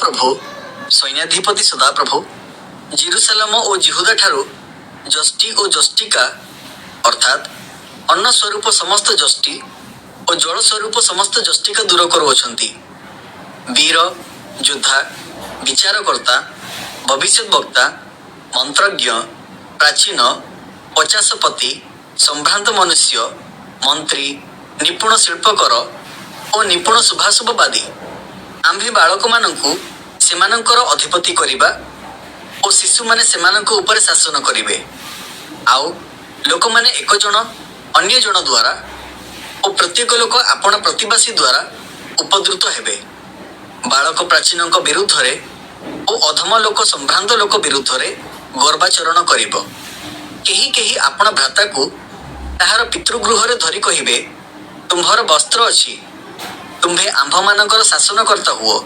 ପ୍ରଭୁ ସୈନ୍ୟାଧିପତି ସଦାପ୍ରଭୁ ଜେରୁସାଲେମ ଓ ଜିହୁଦା ଠାରୁ ଯଷ୍ଟି ଓ ଯଷ୍ଟିକା ଅର୍ଥାତ୍ ଅନ୍ନ ସ୍ୱରୂପ ସମସ୍ତ ଯଷ୍ଟି ଓ ଜଳ ସ୍ୱରୂପ ସମସ୍ତ ଯଷ୍ଟିକା ଦୂର କରୁଅଛନ୍ତି। ବୀର, ଯୋଦ୍ଧା, ବିଚାରକର୍ତ୍ତା, ଭବିଷ୍ୟତ ବକ୍ତା, ମନ୍ତ୍ରଜ୍ଞ, ପ୍ରାଚୀନ, ପଚାଶପତି, ସମ୍ଭ୍ରାନ୍ତ ମନୁଷ୍ୟ, ମନ୍ତ୍ରୀ, ନିପୁଣ ଶିଳ୍ପକର ଓ ନିପୁଣ ଶୁଭାଶୁଭବାଦୀ ଆମ୍ଭେ ବାଳକମାନଙ୍କୁ ସେମାନଙ୍କର ଅଧିପତି କରିବା ଓ ଶିଶୁମାନେ ସେମାନଙ୍କ ଉପରେ ଶାସନ କରିବେ। ଆଉ ଲୋକମାନେ ଏକ ଜଣ ଅନ୍ୟ ଜଣ ଦ୍ୱାରା ଓ ପ୍ରତ୍ୟେକ ଲୋକ ଆପଣା ପ୍ରତିବାସୀ ଦ୍ୱାରା ଉପଦ୍ରୁତ ହେବେ। ବାଳକ ପ୍ରାଚୀନଙ୍କ ବିରୁଦ୍ଧରେ ଓ ଅଧମ ଲୋକ ସମ୍ଭ୍ରାନ୍ତ ଲୋକ ବିରୁଦ୍ଧରେ ଗର୍ବାଚରଣ କରିବ। କେହି କେହି ଆପଣା ଭ୍ରାତାକୁ ତାହାର ପିତୃଗୃହରେ ଧରି କହିବେ, ତୁମ୍ଭର ବସ୍ତ୍ର ଅଛି, ତୁମ୍ଭେ ଆମ୍ଭମାନଙ୍କର ଶାସନକର୍ତ୍ତା ହୁଅ।